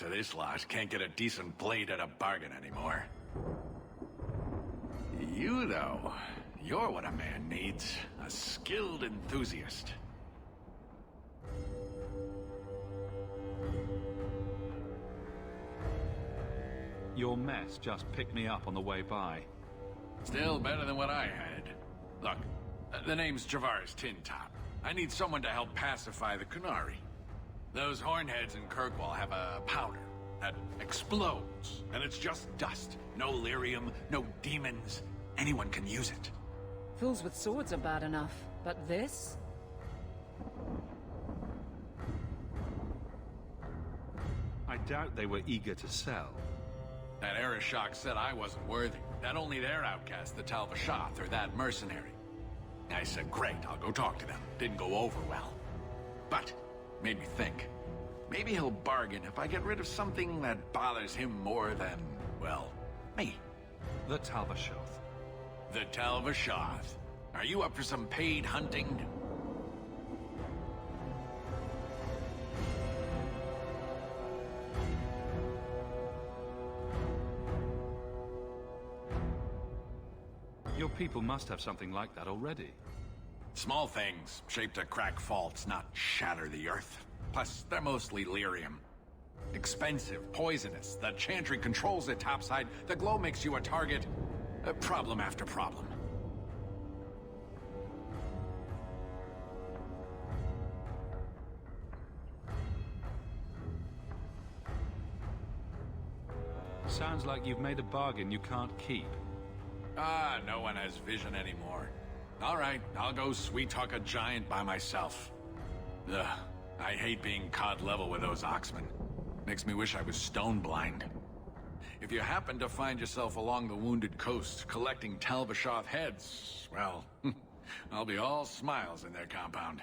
of this lot can't get a decent blade at a bargain anymore. You, though, you're what a man needs. A skilled enthusiast. Your mess just picked me up on the way by. Still better than what I had. Look, the name's Javaris Tintop. I need someone to help pacify the Kunari. Those hornheads in Kirkwall have a powder that explodes, and it's just dust. No lyrium, no demons. Anyone can use it. Fools with swords are bad enough, but this? I doubt they were eager to sell. That Arishok said I wasn't worthy. That only their outcast, the Talvashath, or that mercenary. I said, great, I'll go talk to them. Didn't go over well. But, made me think. Maybe he'll bargain if I get rid of something that bothers him more than, well, me. The Talvashath. The Talvashath. Are you up for some paid hunting? Your people must have something like that already. Small things, shaped to crack faults, not shatter the earth. Plus, they're mostly lyrium. Expensive, poisonous. The Chantry controls it topside. The glow makes you a target. Problem after problem. Sounds like you've made a bargain you can't keep. Ah, no one has vision anymore. All right, I'll go sweet-talk a giant by myself. Ugh, I hate being cod level with those oxmen. Makes me wish I was stone blind. If you happen to find yourself along the Wounded Coast collecting Talvashath heads, well, I'll be all smiles in their compound.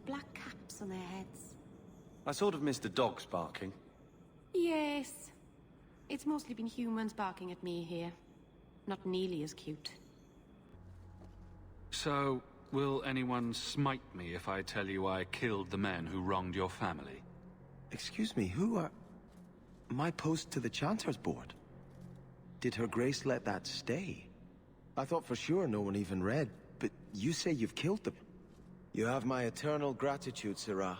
Black caps on their heads. I sort of missed the dogs barking. Yes. It's mostly been humans barking at me here. Not nearly as cute. So, will anyone smite me if I tell you I killed the men who wronged your family? Excuse me, who are... My post to the Chanter's Board? Did Her Grace let that stay? I thought for sure no one even read, but you say you've killed them. You have my eternal gratitude, Sirrah.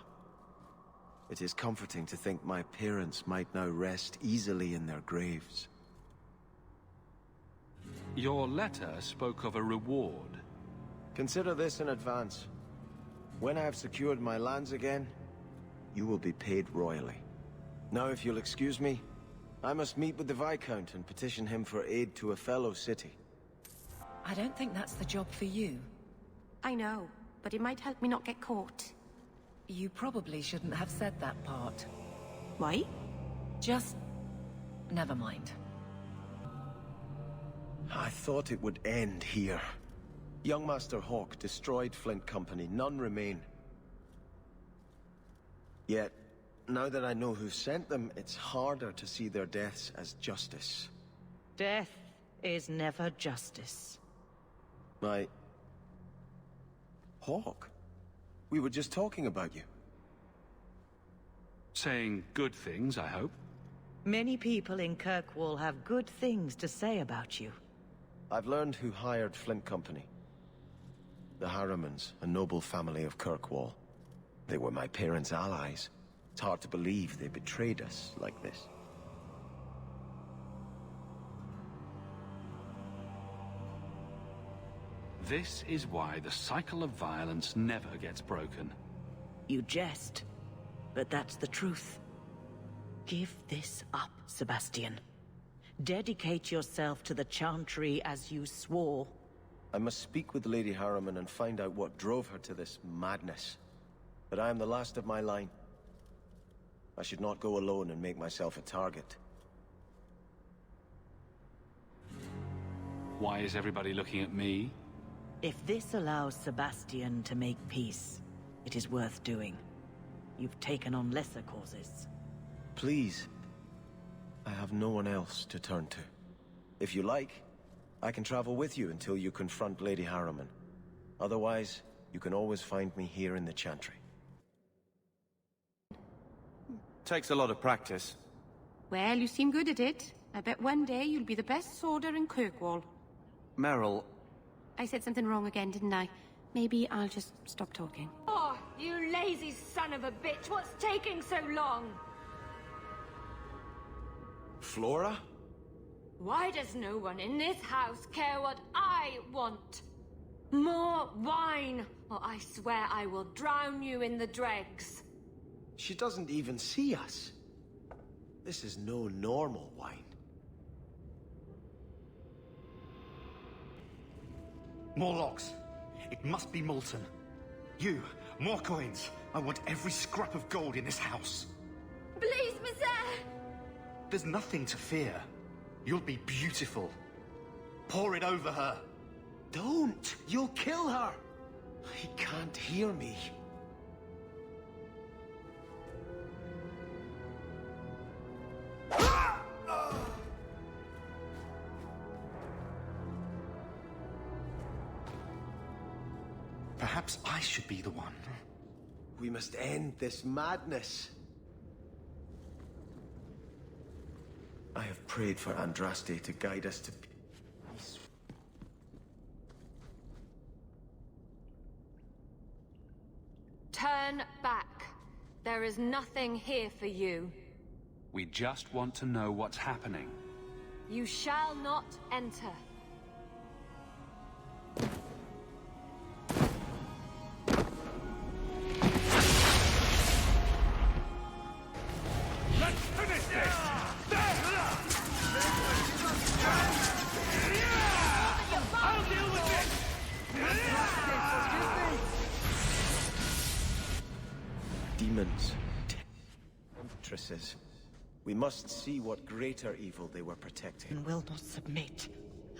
It is comforting to think my parents might now rest easily in their graves. Your letter spoke of a reward. Consider this in advance. When I have secured my lands again, you will be paid royally. Now, if you'll excuse me, I must meet with the Viscount and petition him for aid to a fellow city. I don't think that's the job for you. I know, but it might help me not get caught. You probably shouldn't have said that part. Why? Just... never mind. I thought it would end here. Young Master Hawke destroyed Flint Company, none remain. Yet, now that I know who sent them, it's harder to see their deaths as justice. Death is never justice. Hawke? We were just talking about you. Saying good things, I hope. Many people in Kirkwall have good things to say about you. I've learned who hired Flint Company. The Harrimans, a noble family of Kirkwall. They were my parents' allies. It's hard to believe they betrayed us like this. This is why the cycle of violence never gets broken. You jest, but that's the truth. Give this up, Sebastian. Dedicate yourself to the Chantry as you swore. I must speak with Lady Harriman and find out what drove her to this madness. But I am the last of my line. I should not go alone and make myself a target. Why is everybody looking at me? If this allows Sebastian to make peace, it is worth doing. You've taken on lesser causes. Please. I have no one else to turn to. If you like, I can travel with you until you confront Lady Harriman. Otherwise, you can always find me here in the Chantry. Takes a lot of practice. Well, you seem good at it. I bet one day you'll be the best sworder in Kirkwall. Meryl, I said something wrong again, didn't I? Maybe I'll just stop talking. Oh, you lazy son of a bitch! What's taking so long? Flora? Why does no one in this house care what I want? More wine, or I swear I will drown you in the dregs. She doesn't even see us. This is no normal wine. More logs. It must be molten. You, more coins. I want every scrap of gold in this house. Please, monsieur! There's nothing to fear. You'll be beautiful. Pour it over her. Don't! You'll kill her! He can't hear me. Perhaps I should be the one. We must end this madness. I have prayed for Andraste to guide us to peace. Turn back. There is nothing here for you. We just want to know what's happening. You shall not enter. Let's finish this! I'll deal with this! Demons. Temptresses. We must see what greater evil they were protecting. And will not submit.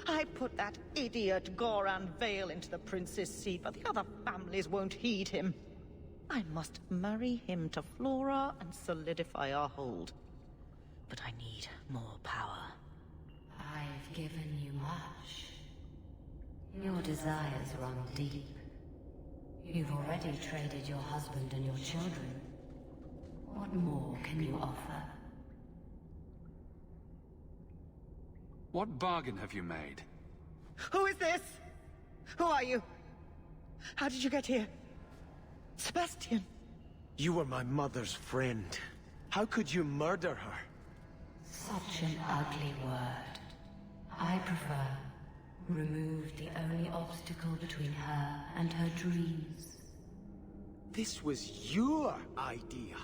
I put that idiot Goran Vale into the prince's seat, but the other families won't heed him. I must marry him to Flora and solidify our hold. But I need more power. I've given you much. Your desires run deep. You've already traded your husband and your children. What more can you offer? What bargain have you made? Who is this? Who are you? How did you get here? Sebastian! You were my mother's friend. How could you murder her? Such an ugly word. I prefer remove the only obstacle between her and her dreams. This was your idea.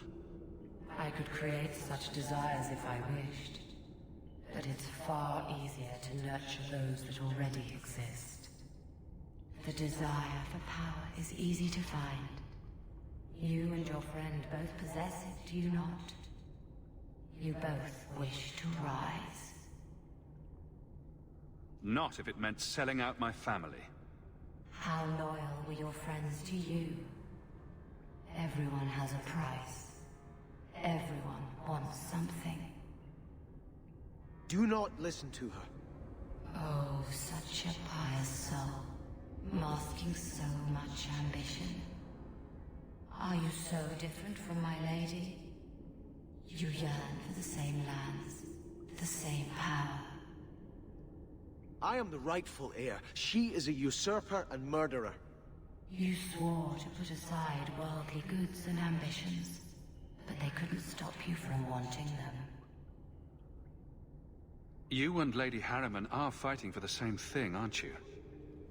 I could create such desires if I wished. But it's far easier to nurture those that already exist. The desire for power is easy to find. You and your friend both possess it, do you not? You both wish to rise. Not if it meant selling out my family. How loyal were your friends to you? Everyone has a price. Everyone wants something. Do not listen to her. Oh, such a pious soul, masking so much ambition. Are you so different from my lady? You yearn for the same lands, the same power. I am the rightful heir. She is a usurper and murderer. You swore to put aside worldly goods and ambitions, but they couldn't stop you from wanting them. You and Lady Harriman are fighting for the same thing, aren't you?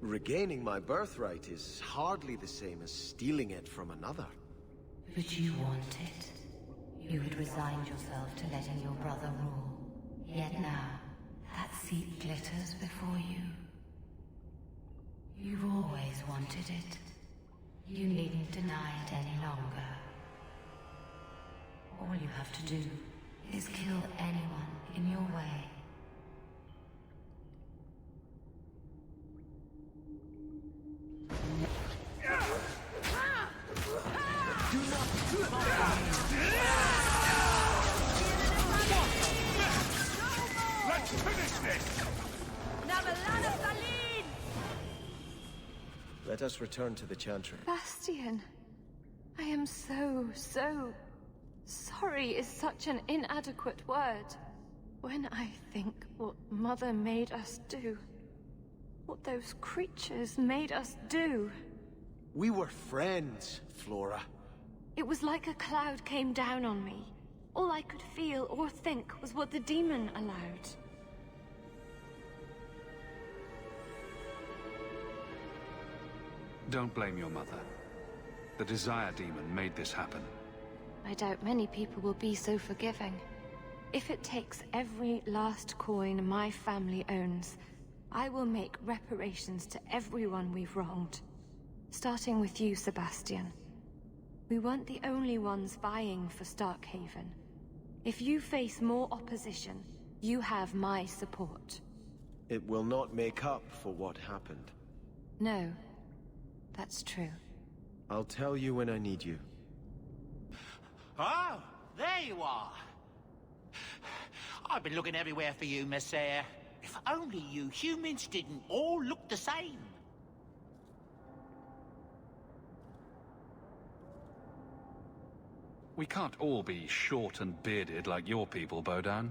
Regaining my birthright is hardly the same as stealing it from another. But you want it. You had resigned yourself to letting your brother rule. Yet now, that seat glitters before you. You've always wanted it. You needn't deny it any longer. All you have to do is kill anyone in your way. Let's finish this! Let us return to the Chantry. Bastian, I am so Sorry is such an inadequate word. When I think what Mother made us do, what those creatures made us do. We were friends, Flora. It was like a cloud came down on me. All I could feel or think was what the demon allowed. Don't blame your mother. The Desire Demon made this happen. I doubt many people will be so forgiving. If it takes every last coin my family owns, I will make reparations to everyone we've wronged. Starting with you, Sebastian. We weren't the only ones vying for Starkhaven. If you face more opposition, you have my support. It will not make up for what happened. No, that's true. I'll tell you when I need you. Oh, there you are. I've been looking everywhere for you, Messiah. If only you humans didn't all look the same. We can't all be short and bearded like your people, Bodan.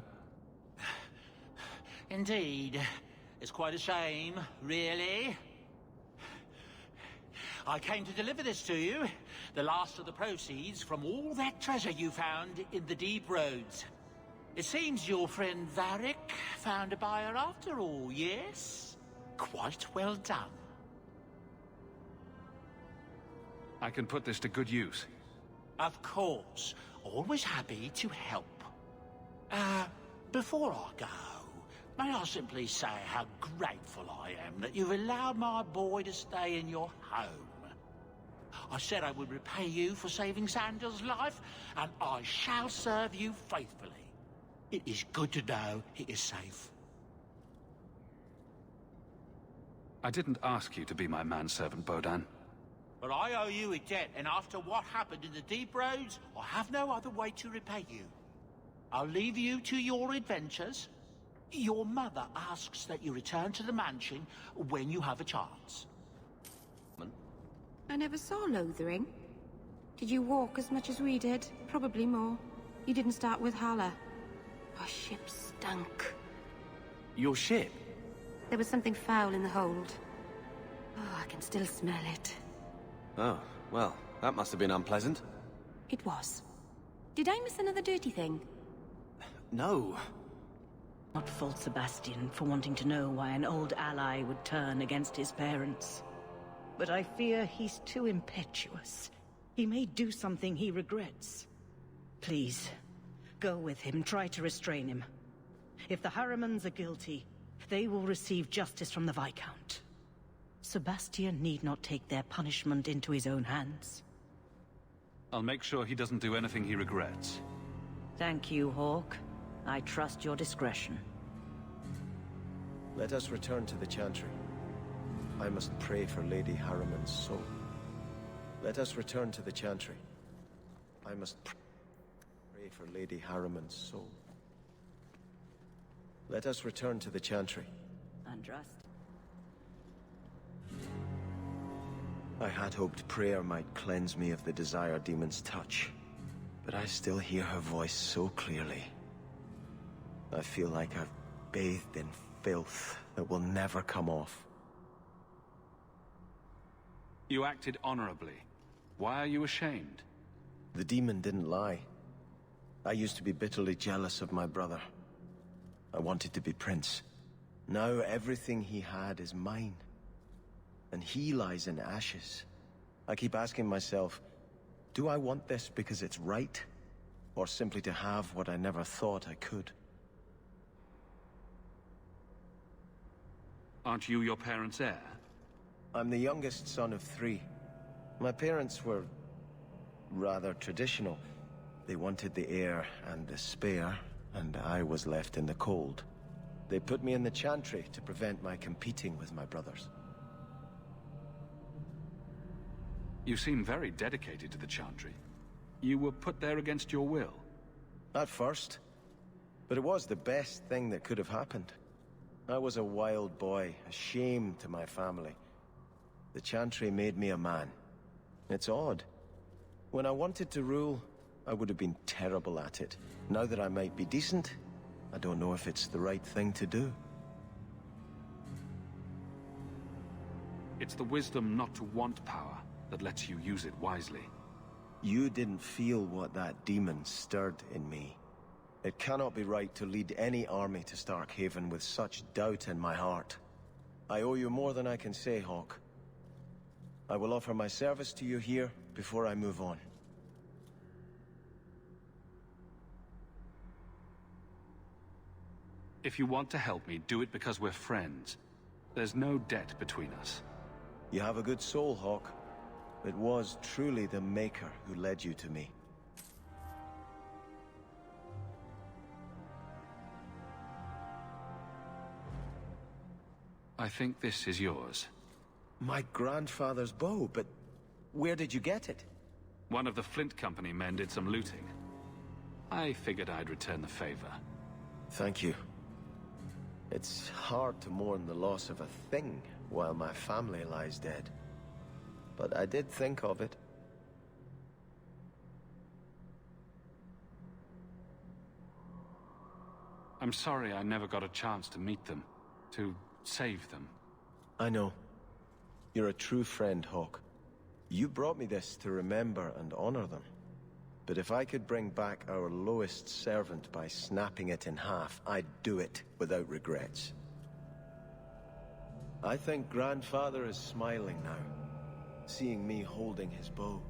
Indeed. It's quite a shame, really. I came to deliver this to you. The last of the proceeds from all that treasure you found in the deep roads. It seems your friend Varric found a buyer after all, yes? Quite well done. I can put this to good use. Of course. Always happy to help. Before I go, may I simply say how grateful I am that you've allowed my boy to stay in your home. I said I would repay you for saving Sandal's life, and I shall serve you faithfully. It is good to know he is safe. I didn't ask you to be my manservant, Bodan. But I owe you a debt, and after what happened in the deep roads, I have no other way to repay you. I'll leave you to your adventures. Your mother asks that you return to the mansion when you have a chance. I never saw Lothering. Did you walk as much as we did? Probably more. You didn't start with Hala. Our ship stunk. Your ship? There was something foul in the hold. Oh, I can still smell it. Oh, well, that must have been unpleasant. It was. Did I miss another dirty thing? No. Not fault Sebastian for wanting to know why an old ally would turn against his parents. But I fear he's too impetuous. He may do something he regrets. Please, go with him, try to restrain him. If the Harrimans are guilty, they will receive justice from the Viscount. Sebastian need not take their punishment into his own hands. I'll make sure he doesn't do anything he regrets. Thank you, Hawk. I trust your discretion. Let us return to the Chantry. I must pray for Lady Harriman's soul. Let us return to the Chantry. I must pray for Lady Harriman's soul. Let us return to the Chantry. Undressed. I had hoped prayer might cleanse me of the Desire Demon's touch, but I still hear her voice so clearly. I feel like I've bathed in filth that will never come off. You acted honorably. Why are you ashamed? The demon didn't lie. I used to be bitterly jealous of my brother. I wanted to be prince. Now everything he had is mine. And he lies in ashes. I keep asking myself, do I want this because it's right? Or simply to have what I never thought I could? Aren't you your parents' heir? I'm the youngest son of 3. My parents were rather traditional. They wanted the heir and the spare, and I was left in the cold. They put me in the Chantry to prevent my competing with my brothers. You seem very dedicated to the Chantry. You were put there against your will. At first. But it was the best thing that could have happened. I was a wild boy, a shame to my family. The Chantry made me a man. It's odd. When I wanted to rule, I would have been terrible at it. Now that I might be decent, I don't know if it's the right thing to do. It's the wisdom not to want power that lets you use it wisely. You didn't feel what that demon stirred in me. It cannot be right to lead any army to Starkhaven with such doubt in my heart. I owe you more than I can say, Hawk. I will offer my service to you here before I move on. If you want to help me, do it because we're friends. There's no debt between us. You have a good soul, Hawk. It was truly the Maker who led you to me. I think this is yours. My grandfather's bow, but where did you get it? One of the Flint Company men did some looting. I figured I'd return the favor. Thank you. It's hard to mourn the loss of a thing while my family lies dead. But I did think of it. I'm sorry I never got a chance to meet them, to save them. I know. You're a true friend, Hawk. You brought me this to remember and honor them. But if I could bring back our lowest servant by snapping it in half, I'd do it without regrets. I think Grandfather is smiling now, seeing me holding his bow.